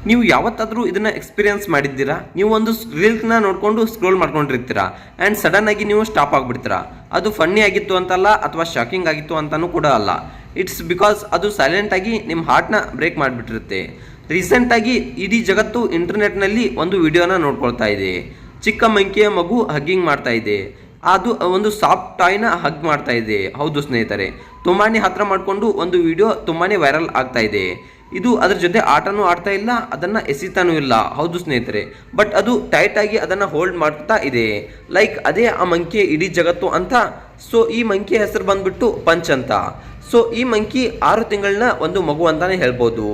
ನೀವು ಯಾವತ್ತಾದರೂ ಇದನ್ನ ಎಕ್ಸ್ಪೀರಿಯನ್ಸ್ ಮಾಡಿದ್ದೀರಾ? ನೀವು ಒಂದು ರೀಲ್ಸ್ನ ನೋಡಿಕೊಂಡು ಸ್ಕ್ರೋಲ್ ಮಾಡ್ಕೊಂಡಿರ್ತೀರಾ ಆ್ಯಂಡ್ ಸಡನ್ ಆಗಿ ನೀವು ಸ್ಟಾಪ್ ಆಗಿಬಿಡ್ತೀರಾ. ಅದು ಫನ್ನಿ ಆಗಿತ್ತು ಅಂತಲ್ಲ ಅಥವಾ ಶಾಕಿಂಗ್ ಆಗಿತ್ತು ಅಂತಲೂ ಕೂಡ ಅಲ್ಲ. ಇಟ್ಸ್ ಬಿಕಾಸ್ ಅದು ಸೈಲೆಂಟಾಗಿ ನಿಮ್ಮ ಹಾರ್ಟ್ನ ಬ್ರೇಕ್ ಮಾಡಿಬಿಟ್ಟಿರುತ್ತೆ. ರೀಸೆಂಟಾಗಿ ಇಡೀ ಜಗತ್ತು ಇಂಟರ್ನೆಟ್ನಲ್ಲಿ ಒಂದು ವಿಡಿಯೋನ ನೋಡ್ಕೊಳ್ತಾ ಇದೆ. ಚಿಕ್ಕ ಮಂಕಿಯ ಮಗು ಹಗ್ಗಿಂಗ್ ಮಾಡ್ತಾ ಇದೆ. ಅದು ಒಂದು ಸಾಫ್ಟ್ ಟಾಯ್ನ ಹಗ್ ಮಾಡ್ತಾ ಇದೆ. ಹೌದು ಸ್ನೇಹಿತರೆ, ತುಂಬಾ ಹತ್ರ ಮಾಡಿಕೊಂಡು ಒಂದು ವಿಡಿಯೋ ತುಂಬಾ ವೈರಲ್ ಆಗ್ತಾ ಇದೆ. ಇದು ಅದರ ಜೊತೆ ಆಟನೂ ಆಡ್ತಾ ಇಲ್ಲ, ಅದನ್ನು ಎಸಿತಾನೂ ಇಲ್ಲ. ಹೌದು ಸ್ನೇಹಿತರೆ, ಬಟ್ ಅದು ಟೈಟಾಗಿ ಅದನ್ನು ಹೋಲ್ಡ್ ಮಾಡ್ತಾ ಇದೆ. ಲೈಕ್ ಅದೇ ಆ ಮಂಕಿ ಇಡೀ ಜಗತ್ತು ಅಂತ. ಸೊ ಈ ಮಂಕಿ ಹೆಸರು ಬಂದ್ಬಿಟ್ಟು ಪಂಚ್ ಅಂತ. ಸೊ ಈ ಮಂಕಿ 6 ತಿಂಗಳನ್ನ ಒಂದು ಮಗು ಅಂತಾನೆ ಹೇಳ್ಬೋದು.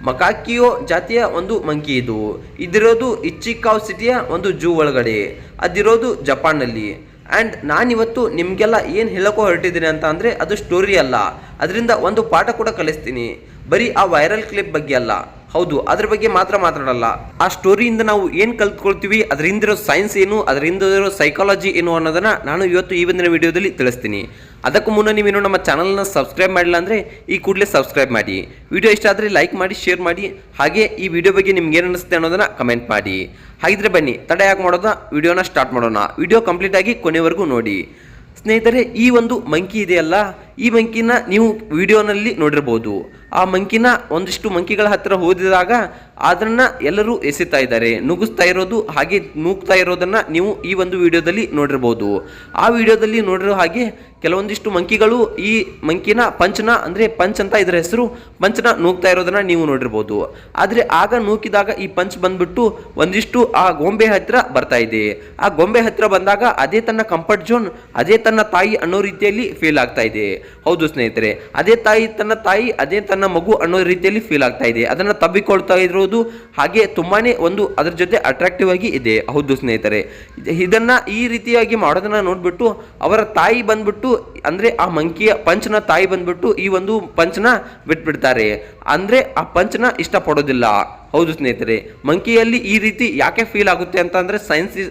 ಮಕಾಕಿಯೋ ಜಾತಿಯ ಒಂದು ಮಂಕಿ ಇದು. ಇದಿರೋದು ಇಚಿಕಾವ್ ಸಿಟಿಯ ಒಂದು ಜೂ ಒಳಗಡೆ. ಅದಿರೋದು ಜಪಾನ್ನಲ್ಲಿ. ಆ್ಯಂಡ್ ನಾನಿವತ್ತು ನಿಮಗೆಲ್ಲ ಏನು ಹೇಳೋಕ್ಕೋ ಹೊರಟಿದ್ದೀನಿ ಅಂತ ಅಂದರೆ ಅದು ಸ್ಟೋರಿ ಅಲ್ಲ, ಅದರಿಂದ ಒಂದು ಪಾಠ ಕೂಡ ಕಲಿಸ್ತೀನಿ. ಬರೀ ಆ ವೈರಲ್ ಕ್ಲಿಪ್ ಬಗ್ಗೆ ಅಲ್ಲ, ಹೌದು ಅದ್ರ ಬಗ್ಗೆ ಮಾತ್ರ ಮಾತಾಡಲ್ಲ. ಆ ಸ್ಟೋರಿಯಿಂದ ನಾವು ಏನು ಕಲ್ತ್ಕೊಳ್ತೀವಿ, ಅದರಿಂದಿರೋ ಸೈನ್ಸ್ ಏನು, ಅದರಿಂದ ಇರೋ ಸೈಕಾಲಜಿ ಏನು ಅನ್ನೋದನ್ನು ನಾನು ಇವತ್ತು ಈ ಒಂದಿನ ವಿಡಿಯೋದಲ್ಲಿ ತಿಳಿಸ್ತೀನಿ. ಅದಕ್ಕೂ ಮುನ್ನ ನೀವೇನು ನಮ್ಮ ಚಾನಲ್ನ ಸಬ್ಸ್ಕ್ರೈಬ್ ಮಾಡಿಲ್ಲ ಅಂದರೆ ಈ ಕೂಡಲೇ ಸಬ್ಸ್ಕ್ರೈಬ್ ಮಾಡಿ. ವಿಡಿಯೋ ಇಷ್ಟ ಆದರೆ ಲೈಕ್ ಮಾಡಿ, ಶೇರ್ ಮಾಡಿ. ಹಾಗೆ ಈ ವಿಡಿಯೋ ಬಗ್ಗೆ ನಿಮ್ಗೆ ಏನು ಅನಿಸುತ್ತೆ ಅನ್ನೋದನ್ನು ಕಮೆಂಟ್ ಮಾಡಿ. ಹಾಗಿದ್ರೆ ಬನ್ನಿ ತಡ ಯಾಕೆ ಮಾಡೋದಾ, ವಿಡಿಯೋನ ಸ್ಟಾರ್ಟ್ ಮಾಡೋಣ. ವಿಡಿಯೋ ಕಂಪ್ಲೀಟಾಗಿ ಕೊನೆವರೆಗೂ ನೋಡಿ. ಸ್ನೇಹಿತರೆ, ಈ ಒಂದು ಮಂಕಿ ಇದೆಯಲ್ಲ, ಈ ಮಂಕಿನ ನೀವು ವಿಡಿಯೋನಲ್ಲಿ ನೋಡಿರ್ಬೋದು. ಆ ಮಂಕಿನ ಒಂದಿಷ್ಟು ಮಂಕಿಗಳ ಹತ್ತಿರ ಹೋದಿದಾಗ ಅದನ್ನು ಎಲ್ಲರೂ ಎಸಿತಾ ಇದ್ದಾರೆ, ನುಗ್ಗಿಸ್ತಾ ಇರೋದು ಹಾಗೆ ನೂಗ್ತಾ ಇರೋದನ್ನು ನೀವು ಈ ಒಂದು ವಿಡಿಯೋದಲ್ಲಿ ನೋಡಿರ್ಬೋದು. ಆ ವಿಡಿಯೋದಲ್ಲಿ ನೋಡಿರೋ ಹಾಗೆ ಕೆಲವೊಂದಿಷ್ಟು ಮಂಕಿಗಳು ಈ ಮಂಕಿನ ಪಂಚ್ನ ಅಂದರೆ ಪಂಚ್ ಅಂತ ಇದರ ಹೆಸರು, ಪಂಚ್ನ ನೂಗ್ತಾ ಇರೋದನ್ನು ನೀವು ನೋಡಿರ್ಬೋದು. ಆದರೆ ಆಗ ನೂಕಿದಾಗ ಈ ಪಂಚ್ ಬಂದ್ಬಿಟ್ಟು ಒಂದಿಷ್ಟು ಆ ಗೊಂಬೆ ಹತ್ತಿರ ಬರ್ತಾ ಇದೆ. ಆ ಗೊಂಬೆ ಹತ್ತಿರ ಬಂದಾಗ ಅದೇ ತನ್ನ ಕಂಫರ್ಟ್ ಝೋನ್, ಅದೇ ತನ್ನ ತಾಯಿ ಅನ್ನೋ ರೀತಿಯಲ್ಲಿ ಫೀಲ್ ಆಗ್ತಾ ಇದೆ. ಹೌದು ಸ್ನೇಹಿತರೆ, ಅದೇ ತಾಯಿ ಅದೇ ತನ್ನ ಮಗು ಅನ್ನೋ ರೀತಿಯಲ್ಲಿ ಫೀಲ್ ಆಗ್ತಾ ಇದೆ. ಅದನ್ನು ತಬ್ಬಿಕೊಳ್ತಾ ಇರೋದು ಹಾಗೆ ತುಂಬಾನೇ ಒಂದು ಅದರ ಜೊತೆ ಅಟ್ರಾಕ್ಟಿವ್ ಆಗಿ ಇದೆ. ಹೌದು ಸ್ನೇಹಿತರೆ, ಇದನ್ನ ಈ ರೀತಿಯಾಗಿ ಮಾಡೋದನ್ನ ನೋಡ್ಬಿಟ್ಟು ಅವರ ತಾಯಿ ಬಂದ್ಬಿಟ್ಟು ಅಂದ್ರೆ ಆ ಮಂಕಿಯ ಪಂಚ್ನ ತಾಯಿ ಬಂದ್ಬಿಟ್ಟು ಈ ಒಂದು ಪಂಚ್ನ ಬಿಟ್ಬಿಡ್ತಾರೆ. ಅಂದ್ರೆ ಆ ಪಂಚ್ನ ಇಷ್ಟಪಡೋದಿಲ್ಲ. ಹೌದು ಸ್ನೇಹಿತರೆ, ಮಂಕಿಯಲ್ಲಿ ಈ ರೀತಿ ಯಾಕೆ ಫೀಲ್ ಆಗುತ್ತೆ ಅಂತ ಅಂದರೆ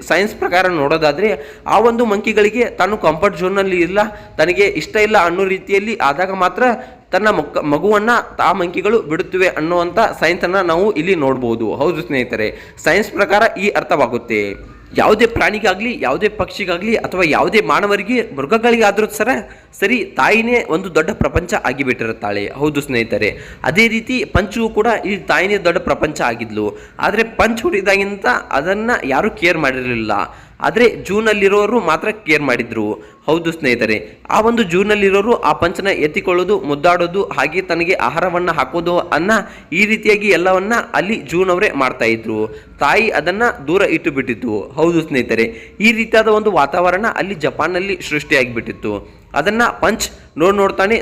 ಸೈನ್ಸ್ ಪ್ರಕಾರ ನೋಡೋದಾದರೆ ಆ ಒಂದು ಮಂಕಿಗಳಿಗೆ ತಾನು ಕಂಫರ್ಟ್ ಝೋನಲ್ಲಿ ಇಲ್ಲ, ತನಗೆ ಇಷ್ಟ ಇಲ್ಲ ಅನ್ನೋ ರೀತಿಯಲ್ಲಿ ಆದಾಗ ಮಾತ್ರ ತನ್ನ ಮಗುವನ್ನು ಆ ಮಂಕಿಗಳು ಬಿಡುತ್ತವೆ ಅನ್ನುವಂಥ ಸೈನ್ಸನ್ನು ನಾವು ಇಲ್ಲಿ ನೋಡ್ಬೋದು. ಹೌದು ಸ್ನೇಹಿತರೆ, ಸೈನ್ಸ್ ಪ್ರಕಾರ ಈ ಅರ್ಥವಾಗುತ್ತೆ. ಯಾವುದೇ ಪ್ರಾಣಿಗಾಗಲಿ, ಯಾವುದೇ ಪಕ್ಷಿಗಾಗಲಿ ಅಥವಾ ಯಾವುದೇ ಮಾನವರಿಗೆ, ಮೃಗಗಳಿಗಾದರೂ ಸರಿ ತಾಯಿನೇ ಒಂದು ದೊಡ್ಡ ಪ್ರಪಂಚ ಆಗಿಬಿಟ್ಟಿರುತ್ತಾಳೆ. ಹೌದು ಸ್ನೇಹಿತರೆ, ಅದೇ ರೀತಿ ಪಂಚು ಕೂಡ ಈ ತಾಯಿನೇ ದೊಡ್ಡ ಪ್ರಪಂಚ ಆಗಿದ್ಲು. ಆದರೆ ಪಂಚ್ ಹುಟ್ಟಿದಾಗಿಂತ ಅದನ್ನು ಯಾರೂ ಕೇರ್ ಮಾಡಿರಲಿಲ್ಲ. ಆದರೆ ಜೂನಲ್ಲಿರೋರು ಮಾತ್ರ ಕೇರ್ ಮಾಡಿದ್ರು. ಹೌದು ಸ್ನೇಹಿತರೆ, ಆ ಒಂದು ಜೂನಲ್ಲಿರೋರು ಆ ಪಂಚನ ಎತ್ತಿಕೊಳ್ಳೋದು, ಮುದ್ದಾಡೋದು, ಹಾಗೆ ತನಗೆ ಆಹಾರವನ್ನು ಹಾಕೋದು ಈ ರೀತಿಯಾಗಿ ಎಲ್ಲವನ್ನ ಅಲ್ಲಿ ಜೂನವರೇ ಮಾಡ್ತಾ ಇದ್ರು. ತಾಯಿ ಅದನ್ನ ದೂರ ಇಟ್ಟು ಬಿಟ್ಟಿತ್ತು. ಹೌದು ಸ್ನೇಹಿತರೆ, ಈ ರೀತಿಯಾದ ಒಂದು ವಾತಾವರಣ ಅಲ್ಲಿ ಜಪಾನ್ನಲ್ಲಿ ಸೃಷ್ಟಿಯಾಗಿಬಿಟ್ಟಿತ್ತು. ಅದನ್ನ ಪಂಚ್ ನೋಡ್ತಾನೆ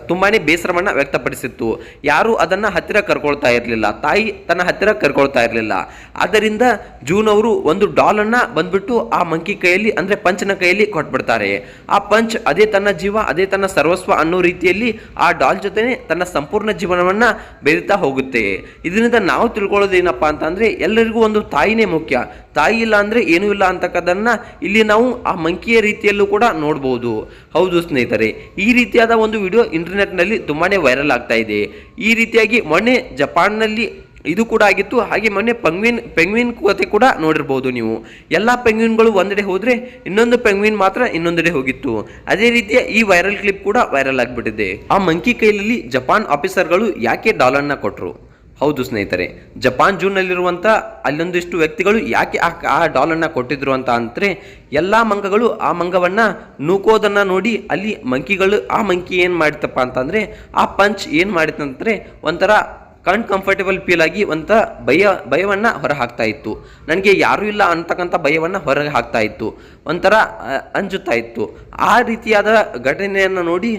ತುಂಬಾನೇ ಬೇಸರವನ್ನು ವ್ಯಕ್ತಪಡಿಸಿತ್ತು. ಯಾರು ಅದನ್ನು ಹತ್ತಿರ ಕರ್ಕೊಳ್ತಾ ಇರಲಿಲ್ಲ, ತಾಯಿ ತನ್ನ ಹತ್ತಿರ ಕರ್ಕೊಳ್ತಾ ಇರಲಿಲ್ಲ. ಆದ್ದರಿಂದ ಜೂನ್ ಅವರು ಒಂದು ಡಾಲನ್ನು ಬಂದ್ಬಿಟ್ಟು ಆ ಮಂಕಿ ಕೈಯಲ್ಲಿ ಅಂದರೆ ಪಂಚನ ಕೈಯಲ್ಲಿ ಕೊಟ್ಬಿಡ್ತಾರೆ. ಆ ಪಂಚ್ ಅದೇ ತನ್ನ ಜೀವ, ಅದೇ ತನ್ನ ಸರ್ವಸ್ವ ಅನ್ನೋ ರೀತಿಯಲ್ಲಿ ಆ ಡಾಲ್ ಜೊತೆನೆ ತನ್ನ ಸಂಪೂರ್ಣ ಜೀವನವನ್ನು ಬೆರೀತಾ ಹೋಗುತ್ತೆ. ಇದರಿಂದ ನಾವು ತಿಳ್ಕೊಳ್ಳೋದೇನಪ್ಪ ಅಂತಂದರೆ ಎಲ್ಲರಿಗೂ ಒಂದು ತಾಯಿನೇ ಮುಖ್ಯ. ತಾಯಿ ಇಲ್ಲ ಅಂದರೆ ಏನೂ ಇಲ್ಲ ಅಂತಕ್ಕದನ್ನ ಇಲ್ಲಿ ನಾವು ಆ ಮಂಕಿಯ ರೀತಿಯಲ್ಲೂ ಕೂಡ ನೋಡ್ಬೋದು. ಹೌದು ಸ್ನೇಹಿತರೆ, ಈ ರೀತಿಯಾದ ಒಂದು ವಿಡಿಯೋ ಇಂಟರ್ನೆಟ್ನಲ್ಲಿ ತುಂಬಾ ವೈರಲ್ ಆಗ್ತಾ ಇದೆ. ಈ ರೀತಿಯಾಗಿ ಮೊನ್ನೆ ಜಪಾನ್ನಲ್ಲಿ ಇದು ಕೂಡ ಆಗಿತ್ತು. ಹಾಗೆ ಮೊನ್ನೆ ಪೆಂಗ್ವಿನ್ ಕಥೆ ಕೂಡ ನೋಡಿರ್ಬೋದು ನೀವು. ಎಲ್ಲ ಪೆಂಗ್ವಿನ್ಗಳು ಒಂದೆಡೆ ಹೋದರೆ ಇನ್ನೊಂದು ಪೆಂಗ್ವಿನ್ ಮಾತ್ರ ಇನ್ನೊಂದೆಡೆ ಹೋಗಿತ್ತು. ಅದೇ ರೀತಿಯ ಈ ವೈರಲ್ ಕ್ಲಿಪ್ ಕೂಡ ವೈರಲ್ ಆಗಿಬಿಟ್ಟಿದೆ. ಆ ಮಂಕಿ ಕೈಯಲ್ಲಿ ಜಪಾನ್ ಆಫೀಸರ್ಗಳು ಯಾಕೆ ಡಾಲರ್ನ ಕೊಟ್ಟರು? ಹೌದು ಸ್ನೇಹಿತರೆ, ಜಪಾನ್ ಜೂನ್ನಲ್ಲಿರುವಂಥ ಅಲ್ಲೊಂದಿಷ್ಟು ವ್ಯಕ್ತಿಗಳು ಯಾಕೆ ಆ ಡಾಲನ್ನು ಕೊಟ್ಟಿದ್ರು ಅಂತ ಅಂದರೆ ಎಲ್ಲ ಮಂಗಗಳು ಆ ಮಂಗವನ್ನು ನೂಕೋದನ್ನು ನೋಡಿ ಅಲ್ಲಿ ಆ ಮಂಕಿ ಏನು ಮಾಡಿತಪ್ಪ ಅಂತಂದರೆ ಆ ಪಂಚ್ ಏನು ಮಾಡಿತಂದರೆ ಒಂಥರ ಕಂಫರ್ಟೇಬಲ್ ಫೀಲ್ ಆಗಿ ಒಂಥರ ಭಯವನ್ನು ಹೊರ ಹಾಕ್ತಾ ಇತ್ತು. ನನಗೆ ಯಾರೂ ಇಲ್ಲ ಅಂತಕ್ಕಂಥ ಭಯವನ್ನು ಹೊರಗೆ ಹಾಕ್ತಾ ಇತ್ತು, ಒಂಥರ ಅಂಜುತ್ತಾ ಇತ್ತು. ಆ ರೀತಿಯಾದ ಘಟನೆಯನ್ನು ನೋಡಿ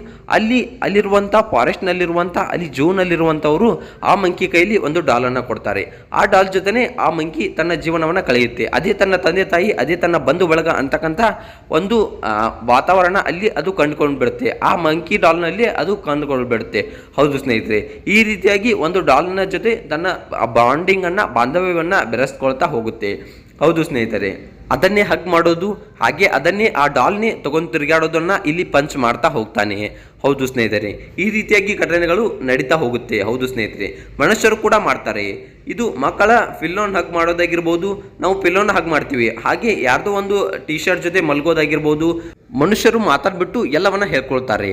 ಅಲ್ಲಿರುವಂಥ ಫಾರೆಸ್ಟ್ನಲ್ಲಿರುವಂಥ ಅಲ್ಲಿ ಜೂನಲ್ಲಿರುವಂಥವರು ಆ ಮಂಕಿ ಕೈಲಿ ಒಂದು ಡಾಲನ್ನು ಕೊಡ್ತಾರೆ. ಆ ಡಾಲ್ ಜೊತೆನೆ ಆ ಮಂಕಿ ತನ್ನ ಜೀವನವನ್ನು ಕಳೆಯುತ್ತೆ. ಅದೇ ತನ್ನ ತಂದೆ ತಾಯಿ, ಅದೇ ತನ್ನ ಬಂಧು ಬಳಗ ಅಂತಕ್ಕಂಥ ಒಂದು ವಾತಾವರಣ ಅಲ್ಲಿ ಅದು ಕಂಡುಕೊಂಡು ಬಿಡುತ್ತೆ. ಆ ಮಂಕಿ ಡಾಲ್ನಲ್ಲಿ ಅದು ಕಂಡುಕೊಂಡು ಬಿಡುತ್ತೆ. ಹೌದು ಸ್ನೇಹಿತರೆ, ಈ ರೀತಿಯಾಗಿ ಒಂದು ಡಾಲ್ನ ಜೊತೆ ತನ್ನ ಬಾಂಧವ್ಯವನ್ನು ಬೆರೆಸ್ಕೊಳ್ತಾ ಹೋಗುತ್ತೆ. ಹೌದು ಸ್ನೇಹಿತರೆ, ಅದನ್ನೇ ಹಗ್ ಮಾಡೋದು, ಹಾಗೆ ಅದನ್ನೇ ಆ ಡಾಲ್ನೇ ತಗೊಂಡು ತಿರುಗಾಡೋದನ್ನ ಇಲ್ಲಿ ಪಂಚ್ ಮಾಡ್ತಾ ಹೋಗ್ತಾನೆ. ಹೌದು ಸ್ನೇಹಿತರೆ, ಈ ರೀತಿಯಾಗಿ ಘಟನೆಗಳು ನಡೀತಾ ಹೋಗುತ್ತೆ. ಹೌದು ಸ್ನೇಹಿತರೆ, ಮನುಷ್ಯರು ಕೂಡ ಮಾಡ್ತಾರೆ. ಇದು ಮಕ್ಕಳ ಪಿಲ್ಲೋನ್ ಹಗ್ ಮಾಡೋದಾಗಿರ್ಬೋದು, ನಾವು ಪಿಲ್ಲೋನ್ ಹಗ್ ಮಾಡ್ತೀವಿ, ಹಾಗೆ ಯಾರ್ದೋ ಒಂದು ಟಿ ಶರ್ಟ್ ಜೊತೆ ಮಲ್ಗೋದಾಗಿರ್ಬೋದು. ಮನುಷ್ಯರು ಮಾತಾಡ್ಬಿಟ್ಟು ಎಲ್ಲವನ್ನ ಹೇಳ್ಕೊಳ್ತಾರೆ.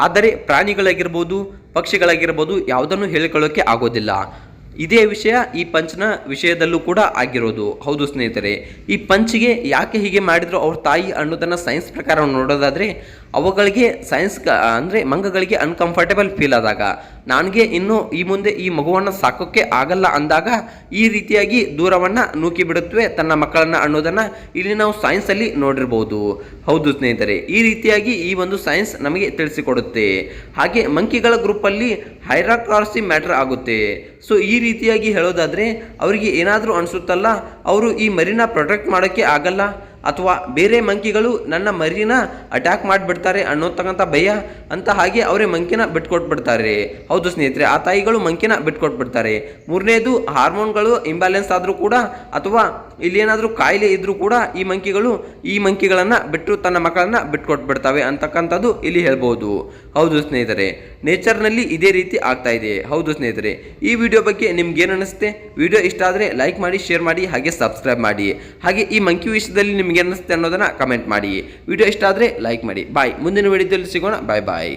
ಆದರೆ ಪ್ರಾಣಿಗಳಾಗಿರ್ಬೋದು, ಪಕ್ಷಿಗಳಾಗಿರ್ಬೋದು ಯಾವುದನ್ನು ಹೇಳ್ಕೊಳ್ಳೋಕೆ ಆಗೋದಿಲ್ಲ. ಇದೇ ವಿಷಯ ಈ ಪಂಚನ ವಿಷಯದಲ್ಲೂ ಕೂಡ ಆಗಿರೋದು. ಹೌದು ಸ್ನೇಹಿತರೆ, ಈ ಪಂಚಿಗೆ ಯಾಕೆ ಹೀಗೆ ಮಾಡಿದ್ರು ಅವ್ರ ತಾಯಿ ಅನ್ನೋದನ್ನು ಸೈನ್ಸ್ ಪ್ರಕಾರ ನೋಡೋದಾದರೆ, ಅವುಗಳಿಗೆ ಸೈನ್ಸ್ ಅಂದರೆ ಮಂಗಗಳಿಗೆ ಅನ್ಕಂಫರ್ಟೇಬಲ್ ಫೀಲ್ ಆದಾಗ, ನನಗೆ ಇನ್ನು ಈ ಮುಂದೆ ಈ ಮಗುವನ್ನು ಸಾಕೋಕ್ಕೆ ಆಗಲ್ಲ ಅಂದಾಗ ಈ ರೀತಿಯಾಗಿ ದೂರವನ್ನು ನೂಕಿ ಬಿಡುತ್ತವೆ ತನ್ನ ಮಕ್ಕಳನ್ನು ಅನ್ನೋದನ್ನು ಇಲ್ಲಿ ನಾವು ಸೈನ್ಸಲ್ಲಿ ನೋಡಿರ್ಬೋದು. ಹೌದು ಸ್ನೇಹಿತರೆ, ಈ ರೀತಿಯಾಗಿ ಈ ಒಂದು ಸೈನ್ಸ್ ನಮಗೆ ತಿಳಿಸಿಕೊಡುತ್ತೆ. ಹಾಗೆ ಮಂಕಿಗಳ ಗ್ರೂಪಲ್ಲಿ ಹೈರಾಕ್ರಾಸಿ ಮ್ಯಾಟರ್ ಆಗುತ್ತೆ. ಸೊ ಈ ರೀತಿಯಾಗಿ ಹೇಳೋದಾದರೆ ಅವರಿಗೆ ಏನಾದರೂ ಅನಿಸುತ್ತಲ್ಲ, ಅವರು ಈ ಮರಿನ ಪ್ರೊಟೆಕ್ಟ್ ಮಾಡೋಕ್ಕೆ ಆಗಲ್ಲ, ಅಥವಾ ಬೇರೆ ಮಂಕಿಗಳು ನನ್ನ ಮರಿನ ಅಟ್ಯಾಕ್ ಮಾಡಿಬಿಡ್ತಾರೆ ಅನ್ನೋತಕ್ಕಂಥ ಭಯ ಅಂತ, ಹಾಗೆ ಅವರೇ ಮಂಕಿನ ಬಿಟ್ಕೊಟ್ಬಿಡ್ತಾರೆ. ಹೌದು ಸ್ನೇಹಿತರೆ, ಆ ತಾಯಿಗಳು ಮಂಕಿನ ಬಿಟ್ಕೊಟ್ಬಿಡ್ತಾರೆ. ಮೂರನೇದು, ಹಾರ್ಮೋನ್ಗಳು ಇಂಬ್ಯಾಲೆನ್ಸ್ ಆದರೂ ಕೂಡ, ಅಥವಾ ಇಲ್ಲೇನಾದರೂ ಕಾಯಿಲೆ ಇದ್ರೂ ಕೂಡ ಈ ಮಂಕಿಗಳು ಈ ಮಂಕಿಗಳನ್ನು ಬಿಟ್ಟು ತನ್ನ ಮಕ್ಕಳನ್ನ ಬಿಟ್ಕೊಟ್ಬಿಡ್ತವೆ ಅಂತಕ್ಕಂಥದ್ದು ಇಲ್ಲಿ ಹೇಳ್ಬೋದು. ಹೌದು ಸ್ನೇಹಿತರೆ, ನೇಚರ್ನಲ್ಲಿ ಇದೇ ರೀತಿ ಆಗ್ತಾ ಇದೆ. ಹೌದು ಸ್ನೇಹಿತರೆ, ಈ ವಿಡಿಯೋ ಬಗ್ಗೆ ನಿಮ್ಗೆ ಏನು ಅನಿಸುತ್ತೆ? ವಿಡಿಯೋ ಇಷ್ಟ ಆದರೆ ಲೈಕ್ ಮಾಡಿ, ಶೇರ್ ಮಾಡಿ, ಹಾಗೆ ಸಬ್ಸ್ಕ್ರೈಬ್ ಮಾಡಿ. ಹಾಗೆ ಈ ಮಂಕಿ ವಿಷಯದಲ್ಲಿ ನಿಮ್ಗೆ ಅನಿಸುತ್ತೆ ಅನ್ನೋದನ್ನ ಕಮೆಂಟ್ ಮಾಡಿ. ವಿಡಿಯೋ ಇಷ್ಟ ಆದರೆ ಲೈಕ್ ಮಾಡಿ. ಬಾಯ್, ಮುಂದಿನ ವಿಡಿಯೋದಲ್ಲಿ ಸಿಗೋಣ. ಬಾಯ್ ಬಾಯ್.